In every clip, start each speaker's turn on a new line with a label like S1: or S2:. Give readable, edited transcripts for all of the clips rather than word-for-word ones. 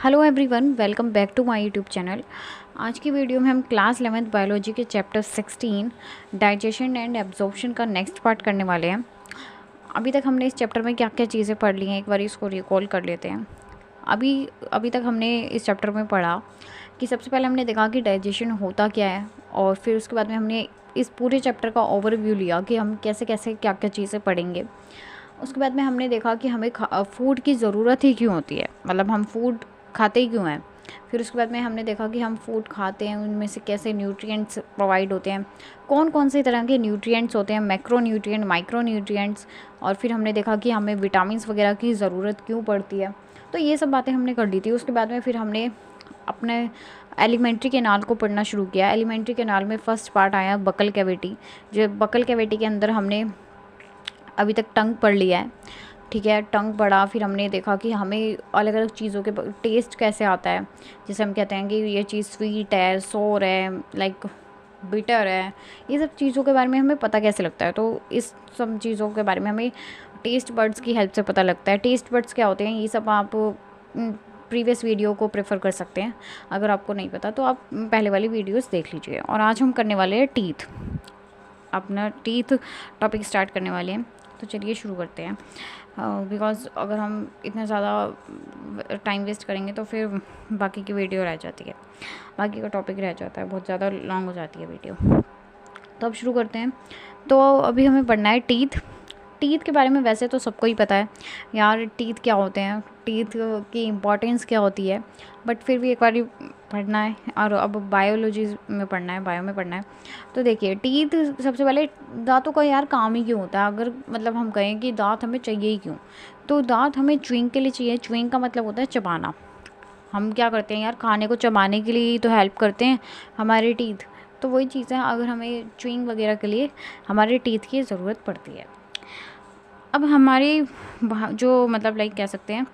S1: Hello everyone, welcome back to my YouTube channel. आज की video में हम क्लास 11th बायोलॉजी के चैप्टर 16 डाइजेशन एंड एब्जॉर्प्शन का नेक्स्ट पार्ट करने वाले हैं। अभी तक हमने इस चैप्टर में क्या क्या चीज़ें पढ़ ली हैं, एक बार इसको रिकॉल कर लेते हैं। अभी तक हमने इस चैप्टर में पढ़ा कि सबसे पहले हमने देखा कि डाइजेशन होता क्या है, और फिर उसके बाद में हमने इस पूरे चैप्टर का ओवरव्यू लिया कि हम कैसे कैसे क्या क्या चीज़ें पढ़ेंगे। उसके बाद में हमने देखा कि हमें फूड की ज़रूरत ही क्यों होती है, मतलब हम फूड खाते ही क्यों हैं। फिर उसके बाद में हमने देखा कि हम फूड खाते हैं, उनमें से कैसे न्यूट्रिएंट्स प्रोवाइड होते हैं, कौन कौन से तरह के न्यूट्रिएंट्स होते हैं, मैक्रो न्यूट्रिएंट, माइक्रो न्यूट्रिएंट्स। और फिर हमने देखा कि हमें विटामिन्स वगैरह की ज़रूरत क्यों पड़ती है। तो ये सब बातें हमने कर ली थी। उसके बाद में फिर हमने अपने एलिमेंट्री कैनाल को पढ़ना शुरू किया। एलिमेंट्री कैनाल में फ़र्स्ट पार्ट आया बकल कैविटी। जो बकल कैविटी के अंदर हमने अभी तक टंग पढ़ लिया है, ठीक है। टंग पढ़ा, फिर हमने देखा कि हमें अलग अलग चीज़ों के टेस्ट कैसे आता है। जैसे हम कहते हैं कि ये चीज़ स्वीट है, सोर है, लाइक बिटर है। ये सब चीज़ों के बारे में हमें पता कैसे लगता है। तो इस सब चीज़ों के बारे में हमें टेस्ट बर्ड्स की हेल्प से पता लगता है। टेस्ट बर्ड्स क्या होते हैं, ये सब आप प्रीवियस वीडियो को प्रेफर कर सकते हैं। अगर आपको नहीं पता तो आप पहले वाली वीडियोस देख लीजिए। और आज हम करने वाले हैं टीथ, अपना टीथ टॉपिक स्टार्ट करने वाले हैं। तो चलिए शुरू करते हैं। बिकॉज़ अगर हम इतना ज़्यादा टाइम वेस्ट करेंगे तो फिर बाकी की वीडियो रह जाती है, बाकी का टॉपिक रह जाता है, बहुत ज़्यादा लॉन्ग हो जाती है वीडियो। तो अब शुरू करते हैं। तो अभी हमें पढ़ना है टीथ। टीथ के बारे में वैसे तो सबको ही पता है यार, टीथ क्या होते हैं, टीथ की इम्पोर्टेंस क्या होती है, बट फिर भी एक बार पढ़ना है। और अब बायोलॉजी में पढ़ना है, बायो में पढ़ना है। तो देखिए, टीथ सबसे पहले दांतों का यार काम ही क्यों होता है। अगर मतलब हम कहें कि दांत हमें चाहिए ही क्यों, तो दांत हमें च्युइंग के लिए चाहिए। च्युइंग का मतलब होता है चबाना। हम क्या करते हैं यार, खाने को चबाने के लिए ही तो हेल्प करते हैं हमारे टीथ। तो वही चीज़ है, अगर हमें च्युइंग वगैरह के लिए हमारे टीथ की ज़रूरत पड़ती है। अब हमारी जो मतलब लाइक कह सकते हैं,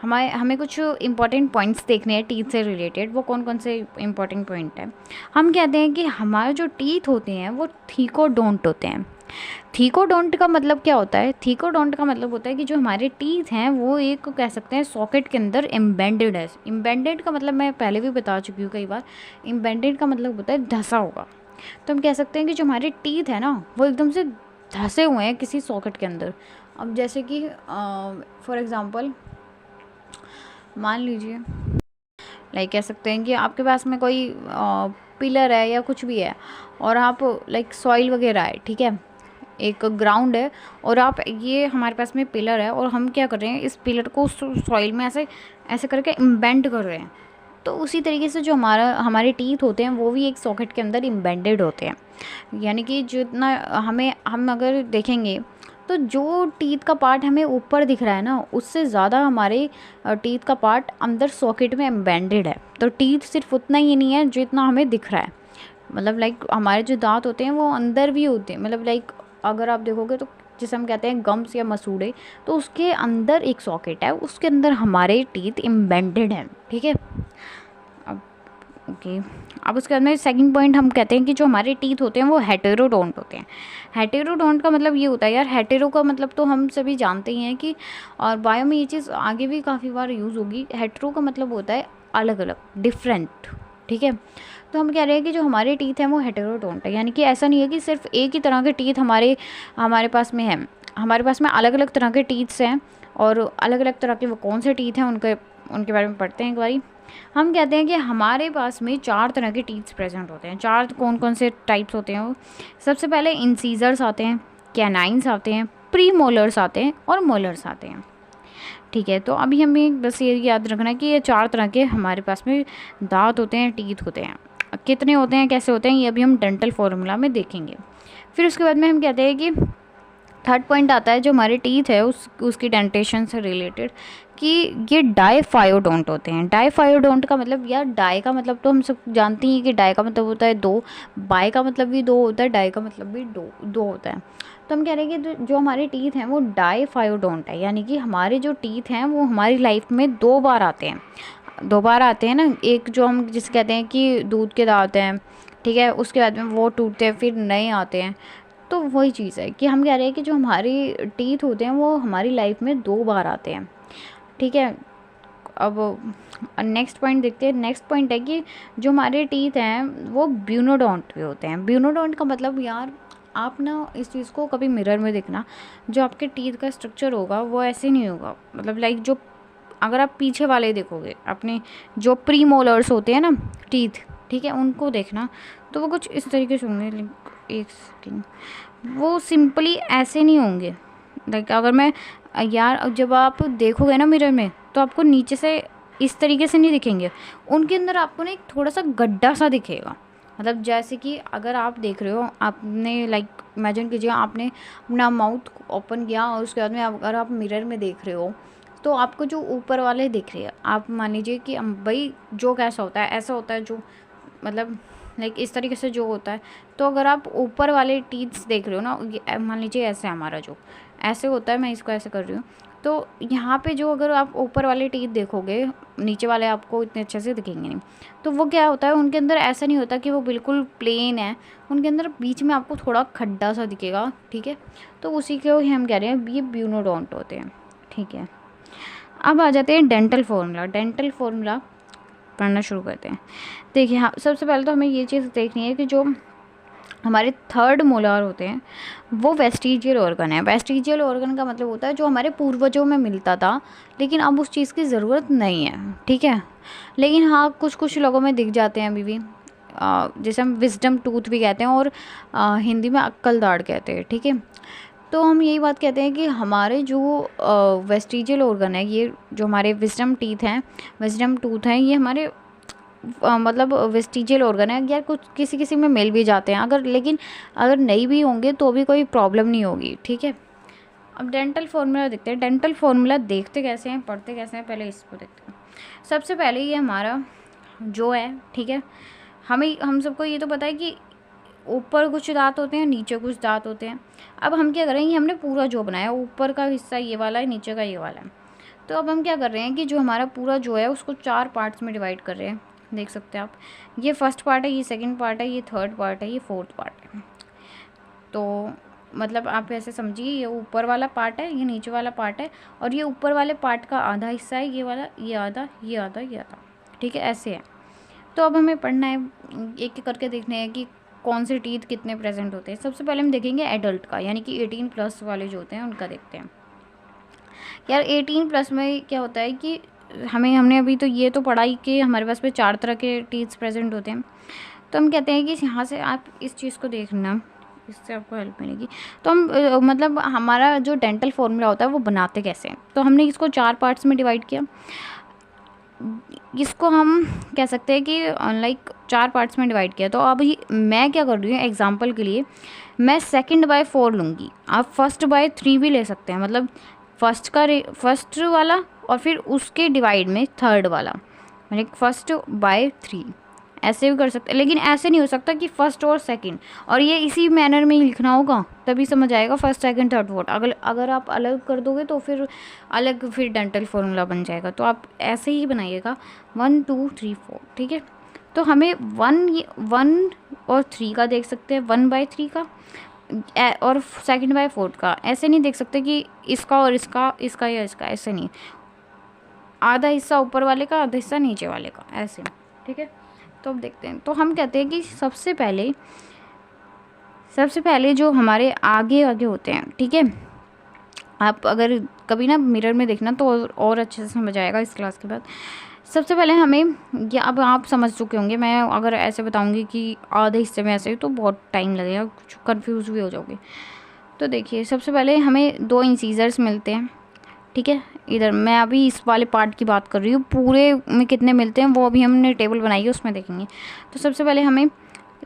S1: हमें कुछ इंपॉर्टेंट पॉइंट्स देखने हैं टीथ से रिलेटेड। वो कौन कौन से इंपॉर्टेंट पॉइंट है। हम कहते हैं कि हमारे जो टीथ होते हैं वो थीकोडोंट होते हैं। थीकोडोंट का मतलब क्या होता है। थीकोडोंट का मतलब होता है कि जो हमारे टीथ हैं वो एक कह सकते हैं सॉकेट के अंदर एम्बेडेड है। एम्बेडेड का मतलब मैं पहले भी बता चुकी हूँ कई बार। एम्बेडेड का मतलब होता है धंसा होगा। तो हम कह सकते हैं कि जो हमारे टीथ है ना वो एकदम से धंसे हुए हैं किसी सॉकेट के अंदर। अब जैसे कि फॉर एग्ज़ाम्पल मान लीजिए, लाइक कह सकते हैं कि आपके पास में कोई पिलर है या कुछ भी है, और आप लाइक सॉइल वगैरह है, ठीक है, एक ग्राउंड है, और आप ये हमारे पास में पिलर है, और हम क्या कर रहे हैं, इस पिलर को सॉइल में ऐसे ऐसे करके इम्बेंड कर रहे हैं। तो उसी तरीके से जो हमारे टीथ होते हैं वो भी एक सॉकेट के अंदर इम्बेंडेड होते हैं। यानी कि जितना हम अगर देखेंगे तो जो टीथ का पार्ट हमें ऊपर दिख रहा है ना, उससे ज़्यादा हमारे टीथ का पार्ट अंदर सॉकेट में एम्बेडेड है। तो टीथ सिर्फ उतना ही नहीं है जितना हमें दिख रहा है। मतलब लाइक हमारे जो दांत होते हैं वो अंदर भी होते हैं। मतलब लाइक अगर आप देखोगे तो जिसे हम कहते हैं गम्स या मसूड़े, तो उसके अंदर एक सॉकेट है, उसके अंदर हमारे टीथ एम्बेडेड हैं, ठीक है। अब ओके, अब उसके बाद में सेकंड पॉइंट हम कहते हैं कि जो हमारे टीथ होते हैं वो हेटेरोडोंट होते हैं। हेटेरोडोंट का मतलब ये होता है यार, हेटेरो का मतलब तो हम सभी जानते ही हैं कि, और बायो में ये चीज़ आगे भी काफ़ी बार यूज़ होगी। हेटेरो का मतलब होता है अलग अलग, डिफरेंट, ठीक है। तो हम कह रहे हैं कि जो हमारे टीथ हैं वो हेटेरोडोंट है, यानी कि ऐसा नहीं है कि सिर्फ एक ही तरह के टीथ हमारे हमारे पास में है। हमारे पास में अलग अलग तरह के टीथ्स हैं, और अलग अलग तरह के वो कौन से टीथ हैं उनके बारे में पढ़ते हैं एक बारी। हम कहते हैं कि हमारे पास में 4 तरह के टीथ्स प्रेजेंट होते हैं। 4 कौन कौन से टाइप्स होते हैं वो। सबसे पहले इंसीजर्स आते हैं, कैनाइंस आते हैं, प्री मोलर्स आते हैं, और मोलर्स आते हैं, ठीक है। तो अभी हमें बस ये याद रखना है कि ये 4 तरह के हमारे पास में दांत होते हैं, टीथ होते हैं। कितने होते हैं, कैसे होते हैं, ये अभी हम डेंटल फॉर्मूला में देखेंगे। फिर उसके बाद में हम कहते हैं कि थर्ड पॉइंट आता है जो हमारे टीथ है उसकी डेंटेशन से रिलेटेड, कि ये डाईफायोडोंट होते हैं। डाईफायोडोंट का मतलब यार, डाई का मतलब तो हम सब जानते हैं कि डाई का मतलब होता है 2, बाई का मतलब भी 2 होता है, डाई का मतलब भी 2 होता है। तो हम कह रहे हैं कि जो हमारे टीथ हैं वो डाईफायोडोंट है, यानी कि हमारे जो टीथ हैं वो हमारी लाइफ में 2 बार आते हैं। 2 बार आते हैं ना। एक जो हम जिसे कहते हैं कि दूध के दांत हैं, ठीक है, उसके बाद में वो टूटते हैं, फिर नए आते हैं। तो वही चीज़ है कि हम कह रहे हैं कि जो हमारी टीथ होते हैं वो हमारी लाइफ में 2 बार आते हैं, ठीक है। अब नेक्स्ट पॉइंट देखते हैं। नेक्स्ट पॉइंट है कि जो हमारे टीथ हैं वो ब्यूनोडोंट पे होते हैं। ब्यूनोडोंट का मतलब यार आप ना इस चीज़ को कभी मिरर में देखना, जो आपके टीथ का स्ट्रक्चर होगा वो ऐसे नहीं होगा, मतलब लाइक जो अगर आप पीछे वाले देखोगे अपने जो प्री मोलर्स होते हैं ना टीथ, ठीक है, उनको देखना तो वो कुछ इस तरीके से होंगे। एक सेकेंड, वो सिंपली ऐसे नहीं होंगे। लाइक अगर मैं यार जब आप देखोगे ना मिरर में तो आपको नीचे से इस तरीके से नहीं दिखेंगे, उनके अंदर आपको ना एक थोड़ा सा गड्ढा सा दिखेगा। मतलब जैसे कि अगर आप देख रहे हो, आपने लाइक इमेजिन कीजिए आपने अपना माउथ ओपन किया और उसके बाद में अगर आप मिरर में देख रहे हो तो आपको जो ऊपर वाले दिख रहे हैं, आप मान लीजिए कि भाई जो कैसा होता है ऐसा होता है, जो मतलब लाइक इस तरीके से जो होता है। तो अगर आप ऊपर वाले टीथ्स देख रहे हो ना, मान लीजिए ऐसे हमारा जो ऐसे होता है, मैं इसको ऐसे कर रही हूँ, तो यहाँ पे जो अगर आप ऊपर वाले टीथ देखोगे, नीचे वाले आपको इतने अच्छे से दिखेंगे नहीं। तो वो क्या होता है, उनके अंदर ऐसा नहीं होता कि वो बिल्कुल प्लेन है, उनके अंदर बीच में आपको थोड़ा खड्डा सा दिखेगा, ठीक है। तो उसी को ही हम कह रहे हैं ये ब्यूनोडोंट होते हैं, ठीक है। अब आ जाते हैं डेंटल फॉर्मूला। डेंटल फॉर्मूला पढ़ना शुरू करते हैं। देखिए हाँ, सबसे पहले तो हमें ये चीज़ देखनी है कि जो हमारे थर्ड मोलार होते हैं वो वेस्टिजियल ऑर्गन है। वेस्टिजियल ऑर्गन का मतलब होता है जो हमारे पूर्वजों में मिलता था लेकिन अब उस चीज़ की ज़रूरत नहीं है, ठीक है। लेकिन हाँ कुछ कुछ लोगों में दिख जाते हैं अभी भी, जैसे हम विजडम टूथ भी कहते हैं और हिंदी में अक्कल दाढ़ कहते हैं, ठीक है। तो हम यही बात कहते हैं कि हमारे जो वेस्टिजियल ऑर्गन है, ये जो हमारे विजडम टीथ हैं, विजडम टूथ हैं, ये हमारे मतलब वेस्टिजियल ऑर्गन है यार। कुछ किसी किसी में मिल भी जाते हैं, अगर लेकिन अगर नहीं भी होंगे तो भी कोई प्रॉब्लम नहीं होगी, ठीक है। अब डेंटल फॉर्मूला देखते हैं। डेंटल फॉर्मूला देखते कैसे हैं, पढ़ते कैसे हैं, पहले इसको देखते हैं। सबसे पहले ये हमारा जो है, ठीक है, हम सबको ये तो पता है कि ऊपर कुछ दांत होते हैं, नीचे कुछ दांत होते हैं। अब हम क्या करेंगे, हमने पूरा जो बनाया ऊपर का हिस्सा ये वाला है, नीचे का ये वाला है। तो अब हम क्या कर रहे हैं कि जो हमारा पूरा जो है उसको 4 पार्ट्स में डिवाइड कर रहे हैं। देख सकते हैं आप, ये फर्स्ट पार्ट है, ये सेकंड पार्ट है, ये थर्ड पार्ट है, ये फोर्थ पार्ट है। तो मतलब आप ऐसे समझिए, ये ऊपर वाला पार्ट है, ये नीचे वाला पार्ट है, और ये ऊपर वाले पार्ट का आधा हिस्सा है, ये वाला, ये आधा, ये आधा, ये आधा, ठीक है, ऐसे है। तो अब हमें पढ़ना है, एक एक करके देखना है कि कौन से टीथ कितने प्रेजेंट होते हैं। सबसे पहले हम देखेंगे एडल्ट का, यानी कि 18+ वाले जो होते हैं उनका देखते हैं। यार 18+ में क्या होता है कि हमने अभी तो ये तो पढ़ा ही कि हमारे पास में 4 तरह के टीथ प्रेजेंट होते हैं। तो हम कहते हैं कि यहाँ से आप इस चीज़ को देखना, इससे आपको हेल्प मिलेगी। तो हम मतलब हमारा जो डेंटल फॉर्मूला होता है वो बनाते कैसे हैं। तो हमने इसको 4 पार्ट्स में डिवाइड किया। इसको हम कह सकते हैं कि लाइक 4 पार्ट्स में डिवाइड किया। तो अब मैं क्या कर रही हूँ, एग्जांपल के लिए मैं 2/4 लूँगी, आप 1/3 भी ले सकते हैं। मतलब फर्स्ट वाला और फिर उसके डिवाइड में थर्ड वाला, मैंने 1/3 ऐसे भी कर सकते हैं। लेकिन ऐसे नहीं हो सकता कि फर्स्ट और सेकंड, और ये इसी मैनर में ही लिखना होगा तभी समझ आएगा, फर्स्ट सेकंड थर्ड फोर्थ। अगर आप अलग कर दोगे तो फिर अलग फिर डेंटल फॉर्मूला बन जाएगा। तो आप ऐसे ही बनाइएगा 1 2 3 4, ठीक है। तो हमें 1 और 3 का देख सकते हैं, 1/3 का और 2/4 का। ऐसे नहीं देख सकते कि इसका और इसका या इसका, ऐसे नहीं, आधा हिस्सा ऊपर वाले का, आधा हिस्सा नीचे वाले का, ऐसे, ठीक है। तो अब देखते हैं। तो हम कहते हैं कि सबसे पहले जो हमारे आगे आगे होते हैं, ठीक है। आप अगर कभी ना मिरर में देखना तो और अच्छे से समझ आएगा इस क्लास के बाद। सबसे पहले हमें ये, अब आप समझ चुके होंगे, मैं अगर ऐसे बताऊंगी कि आधे हिस्से में ऐसे तो बहुत टाइम लगेगा, कुछ कन्फ्यूज़ भी हो जाओगे। तो देखिए सबसे पहले हमें 2 इंसीजर्स मिलते हैं, ठीक है। इधर मैं अभी इस वाले पार्ट की बात कर रही हूँ, पूरे में कितने मिलते हैं वो अभी हमने टेबल बनाई है उसमें देखेंगे। तो सबसे पहले हमें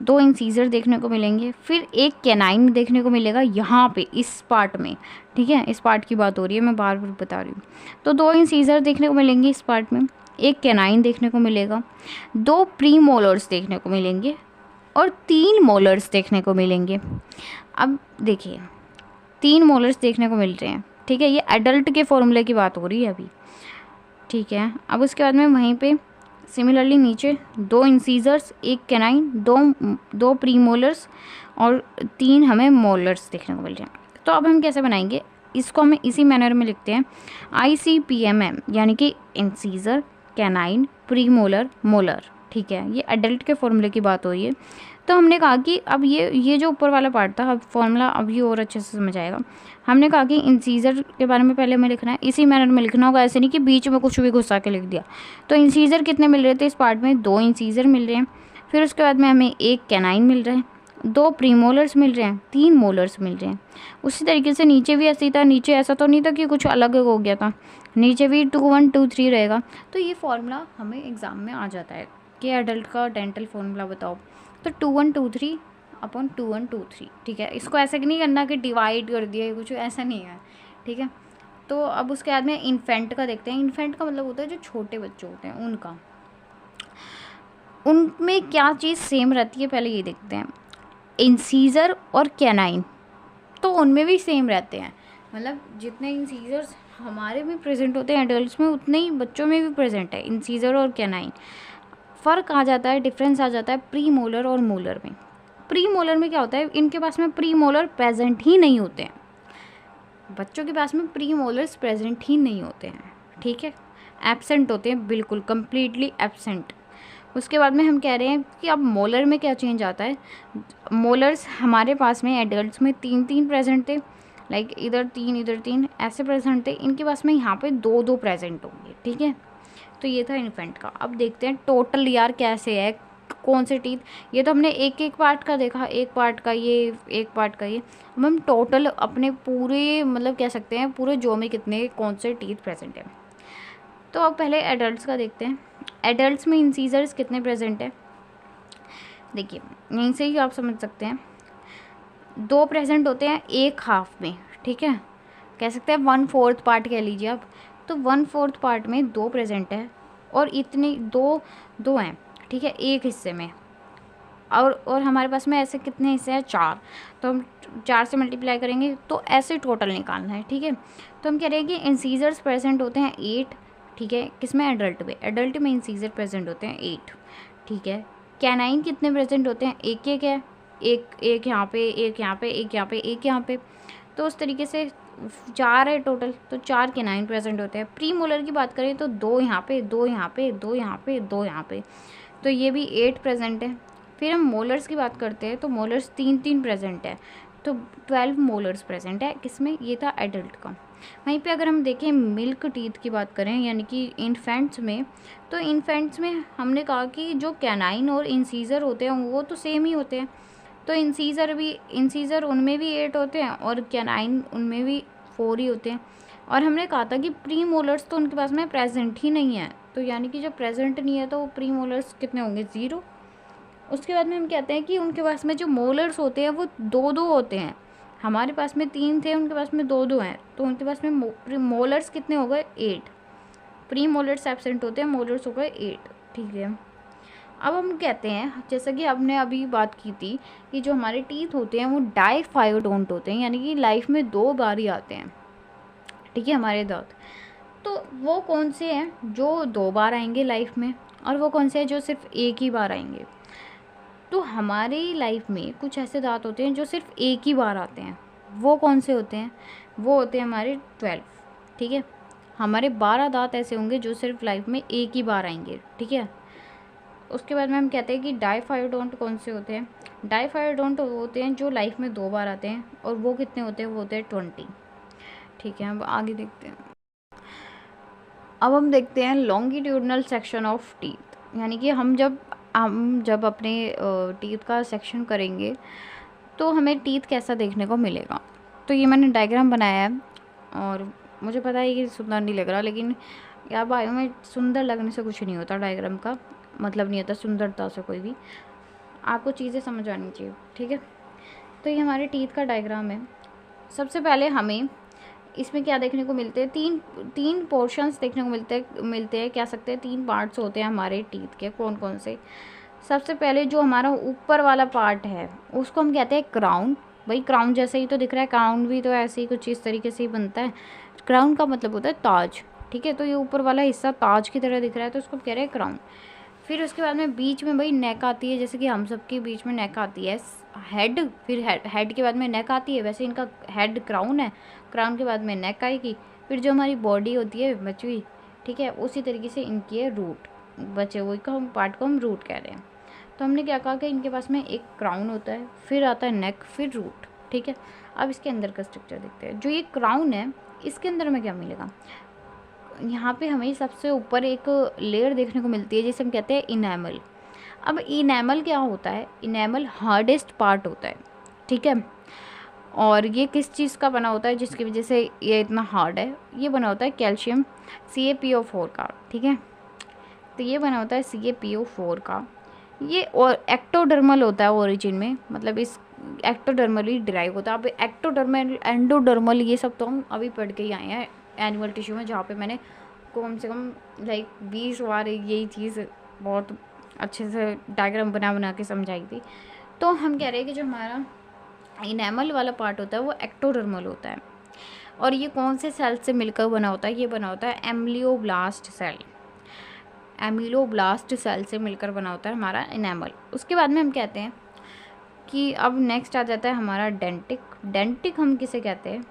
S1: 2 इंसीजर देखने को मिलेंगे, फिर एक कैनाइन देखने को मिलेगा यहाँ पे इस पार्ट में, ठीक है। इस पार्ट की बात हो रही है, मैं बार बार बता रही हूँ। तो 2 इंसीजर देखने को मिलेंगे इस पार्ट में, एक कैनाइन देखने को मिलेगा, 2 प्री मोलर्स देखने को मिलेंगे और 3 मोलर्स देखने को मिलेंगे। अब देखिए 3 मोलर्स देखने को मिल रहे हैं, ठीक है। ये एडल्ट के फॉर्मूले की बात हो रही है अभी, ठीक है। अब उसके बाद में वहीं पे सिमिलरली नीचे 2 इंसीजर्स, एक कैनाइन, 2 प्री मोलर्स और 3 हमें मोलर्स देखने को मिल रहे हैं। तो अब हम कैसे बनाएंगे, इसको हम इसी मैनर में लिखते हैं ICPMM, यानी कि इंसीजर, कैनाइन, प्रीमोलर, मोलर। ठीक है, ये एडल्ट के फॉर्मूले की बात हो रही है। तो हमने कहा कि अब ये जो ऊपर वाला पार्ट था, अब फॉर्मूला अब ये और अच्छे से समझ आएगा। हमने कहा कि इंसीजर के बारे में पहले हमें लिखना है, इसी मैनर में लिखना होगा, ऐसे नहीं कि बीच में कुछ भी घुसा के लिख दिया। तो इंसीजर कितने मिल रहे थे इस पार्ट में, 2 इंसीजर मिल रहे हैं। फिर उसके बाद में हमें 1 कैनाइन मिल रहा है, 2 प्रीमोलर्स मिल रहे हैं, 3 मोलर्स मिल रहे हैं। उसी तरीके से नीचे भी ऐसे ही था, नीचे ऐसा तो नहीं था कि कुछ अलग हो गया था, नीचे भी 2 1 2 3 रहेगा। तो ये फॉर्मूला हमें एग्ज़ाम में आ जाता है कि एडल्ट का डेंटल फॉर्मूला बताओ, तो 2 1 2 3 अपॉन 2 1 2 3। ठीक है, इसको ऐसे नहीं करना कि डिवाइड कर दिया, कुछ ऐसा नहीं है। ठीक है, तो अब उसके बाद में इन्फेंट का देखते हैं। इन्फेंट का मतलब होता है जो छोटे बच्चे होते हैं उनका, उनमें क्या चीज़ सेम रहती है पहले ये देखते हैं। इंसीजर और कैनाइन तो उनमें भी सेम रहते हैं, मतलब जितने इंसीजर्स हमारे में प्रेजेंट होते हैं एडल्ट्स में, उतने ही बच्चों में भी प्रेजेंट है इंसीजर और कैनाइन। फ़र्क आ जाता है, डिफरेंस आ जाता है प्री मोलर और मोलर में। प्री मोलर में क्या होता है, इनके पास में प्री मोलर प्रेजेंट ही नहीं होते हैं, बच्चों के पास में प्री मोलर्स प्रेजेंट ही नहीं होते हैं। ठीक है, एब्सेंट होते हैं, बिल्कुल कम्प्लीटली एब्सेंट। उसके बाद में हम कह रहे हैं कि अब मोलर में क्या चेंज आता है। मोलर्स हमारे पास में एडल्ट्स में 3 3 प्रेजेंट थे, लाइक इधर 3 ऐसे प्रेजेंट थे, इनके पास में यहाँ पे 2 2 प्रेजेंट होंगे। ठीक है, तो ये था इन्फेंट का। अब देखते हैं टोटल यार कैसे है, कौन से टीथ। ये तो हमने एक एक पार्ट का देखा, एक पार्ट का ये, एक पार्ट का ये। अब हम टोटल अपने पूरे मतलब कह सकते हैं पूरे जो में कितने कौन से टीथ प्रेजेंट है। तो अब पहले एडल्ट्स का देखते हैं। एडल्ट्स में इंसीजर्स कितने प्रेजेंट है, देखिए यहीं से ही आप समझ सकते हैं। 2 प्रेजेंट होते हैं एक हाफ में। ठीक है, कह सकते हैं 1/4 पार्ट कह लीजिए आप। तो 1/4 पार्ट में 2 प्रेजेंट है, और इतने दो हैं। ठीक है, एक हिस्से में, और हमारे पास में ऐसे कितने हिस्से हैं, 4। तो हम 4 से मल्टीप्लाई करेंगे तो ऐसे टोटल निकालना है। ठीक है, तो हम कह रहे हैं कि इंसीजर्स प्रेजेंट होते हैं 8। ठीक है, किसमें, एडल्ट में। एडल्ट में इंसीजर प्रेजेंट होते हैं 8। ठीक है, कैनाइन कितने प्रेजेंट होते हैं, एक एक है, एक यहाँ पे, एक यहाँ पे, एक यहाँ पे, एक यहाँ पे। तो उस तरीके से 4 है टोटल, तो 4 कैनाइन प्रेजेंट होते हैं। प्री मोलर की बात करें तो 2 यहाँ पे, 2 यहाँ पे, 2 यहाँ पे, 2 यहाँ पे, तो ये भी 8 प्रेजेंट है। फिर हम मोलर्स की बात करते हैं तो मोलर्स 3 3 प्रेजेंट है, तो 12 मोलर्स प्रेजेंट है। किसमें, ये था एडल्ट का। वहीं पे अगर हम देखें मिल्क टीथ की बात करें, यानी कि इन्फेंट्स में, तो इन्फेंट्स में हमने कहा कि जो कैनाइन और इंसीजर होते हैं वो तो सेम ही होते हैं। तो इंसीजर उनमें भी 8 होते हैं, और कैनाइन उनमें भी 4 ही होते हैं। और हमने कहा था कि प्री मोलर्स तो उनके पास में प्रेजेंट ही नहीं है, तो यानी कि जब प्रेजेंट नहीं है तो प्री मोलर्स कितने होंगे, 0। उसके बाद में हम कहते हैं कि उनके पास में जो मोलर्स होते हैं वो 2 2 होते हैं। हमारे पास में 3 थे, उनके पास में 2 2 हैं, तो उनके पास में मोलर्स कितने हो गए, 8। प्री मोलर्स एब्सेंट होते हैं, मोलर्स हो गए 8। ठीक है, अब हम कहते हैं जैसा कि हमने अभी बात की थी कि जो हमारे टीथ होते हैं वो डाइफायोडोंट होते हैं, यानी कि लाइफ में 2 बार ही आते हैं। ठीक है, हमारे दांत, तो वो कौन से हैं जो 2 बार आएंगे लाइफ में, और वो कौन से हैं जो सिर्फ एक ही बार आएंगे। तो हमारी लाइफ में कुछ ऐसे दांत होते हैं जो सिर्फ एक ही बार आते हैं, वो कौन से होते हैं, वो होते हैं हमारे 12। ठीक है, हमारे 12 दांत ऐसे होंगे जो सिर्फ लाइफ में एक ही बार आएंगे। ठीक है, उसके बाद में हम कहते हैं कि डाइफायोडोंट कौन से होते हैं। डाइफायोडोंट होते हैं जो लाइफ में 2 बार आते हैं, और वो कितने होते हैं, वो होते हैं 20। ठीक है, अब आगे देखते हैं। अब हम देखते हैं लॉन्गिट्यूडनल सेक्शन ऑफ टीथ, यानी कि हम जब अपने टीथ का सेक्शन करेंगे तो हमें टीथ कैसा देखने को मिलेगा। तो ये मैंने डायग्राम बनाया है, और मुझे पता है कि सुंदर नहीं लग रहा, लेकिन यार बायो में सुंदर लगने से कुछ नहीं होता, डायग्राम का मतलब नहीं होता सुंदरता से कोई भी, आपको चीज़ें समझ आनी चाहिए। ठीक है, तो ये हमारे टीथ का डायग्राम है। सबसे पहले हमें इसमें क्या देखने को मिलते हैं, तीन पोर्शंस देखने को मिलते हैं, कह सकते हैं 3 पार्ट्स होते हैं हमारे टीथ के। कौन कौन से, सबसे पहले जो हमारा ऊपर वाला पार्ट है उसको हम कहते हैं क्राउन। भाई क्राउन जैसे ही तो दिख रहा है, क्राउन भी तो ऐसे ही कुछ इस तरीके से ही बनता है। क्राउन का मतलब होता है ताज। ठीक है, तो ये ऊपर वाला हिस्सा ताज की तरह दिख रहा है, तो उसको कह रहे हैं क्राउन। फिर उसके बाद में बीच में भाई नेक आती है, जैसे कि हम सब के बीच में नेक आती है, हेड, फिर हेड के बाद में नेक आती है, वैसे इनका हेड क्राउन है, क्राउन के बाद में नेक आएगी, फिर जो हमारी बॉडी होती है बची हुई, ठीक है, उसी तरीके से इनकी है रूट, बचे हुए का हम पार्ट को हम रूट कह रहे हैं। तो हमने क्या कहा कि इनके पास में एक क्राउन होता है, फिर आता है नेक, फिर रूट, ठीक है। अब इसके अंदर का स्ट्रक्चर देखते हैं। जो ये क्राउन है इसके अंदर हमें क्या मिलेगा, यहाँ पे हमें सबसे ऊपर एक लेयर देखने को मिलती है जिसे हम कहते हैं इनेमल। अब इनेमल क्या होता है, इनेमल हार्डेस्ट पार्ट होता है, ठीक है। और ये किस चीज़ का बना होता है जिसकी वजह से ये इतना हार्ड है, ये बना होता है कैल्शियम CaPO4 का, ठीक है। तो ये बना होता है CaPO4 का, ये और एक्टोडर्मल होता है ओरिजिन में, मतलब इस एक्टोडर्मली डिराइव होता है। अब एक्टोडर्मल, एंडोडर्मल, ये सब तो हम अभी पढ़ के ही आए हैं एनिमल टिश्यू में, जहाँ पे मैंने कम से कम लाइक 20 बार यही चीज़ बहुत अच्छे से डायग्राम बना बना के समझाई थी। तो हम कह रहे हैं कि जो हमारा इनेमल वाला पार्ट होता है वो एक्टोडर्मल होता है, और ये कौन से सेल से मिलकर बना होता है, ये बना होता है एम्ब्लियोब्लास्ट सेल, एमिलोब्लास्ट सेल से मिलकर बना होता है हमारा इनेमल। उसके बाद में हम कहते हैं कि अब नेक्स्ट आ जाता है हमारा डेंटिक। डेंटिक हम किसे कहते हैं,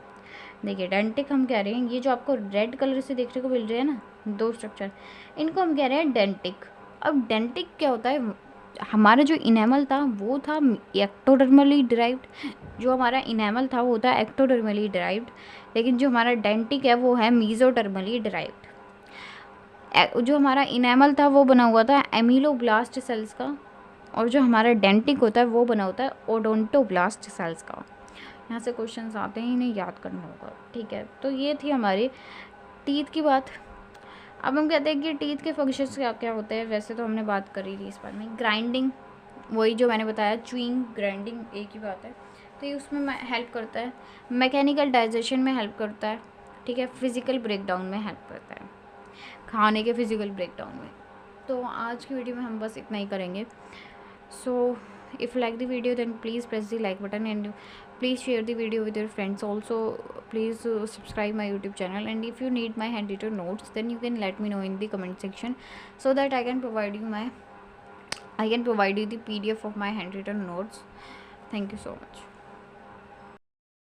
S1: देखिए डेंटिक हम कह रहे हैं, ये जो आपको रेड कलर से देखने को मिल रहे हैं ना दो स्ट्रक्चर, इनको हम कह रहे हैं डेंटिक। अब डेंटिक क्या होता है, हमारा जो इनेमल था वो था एक्टोडर्मली डिराइव्ड, जो हमारा इनेमल था वो था एक्टोडर्मली डिराइव्ड, लेकिन जो हमारा डेंटिक है वो है मीजोडर्मली डिराइव्ड। जो हमारा इनेमल था वो बना हुआ था एमिलोब्लास्ट सेल्स का, और जो हमारा डेंटिक होता है वो बना होता है ओडोंटोब्लास्ट सेल्स का। यहाँ से क्वेश्चंस आते हैं, इन्हें याद करना होगा, ठीक है। तो ये थी हमारी टीथ की बात। अब हम कहते हैं कि टीथ के फंक्शंस क्या क्या होते हैं, वैसे तो हमने बात करी थी इस बारे में। ग्राइंडिंग, वही जो मैंने बताया, च्यूइंग ग्राइंडिंग एक ही बात है, तो ये उसमें हेल्प करता है। मैकेनिकल डाइजेशन में हेल्प करता है, ठीक है। फिजिकल ब्रेकडाउन में हेल्प करता है, खाने के फिजिकल ब्रेकडाउन में। तो आज की वीडियो में हम बस इतना ही करेंगे। सो if you like the video then please press the like button and please share the video with your friends. Also please subscribe my YouTube channel, and if you need my handwritten notes then you can let me know in the comment section so that I can provide you the PDF of my handwritten notes. Thank you so much.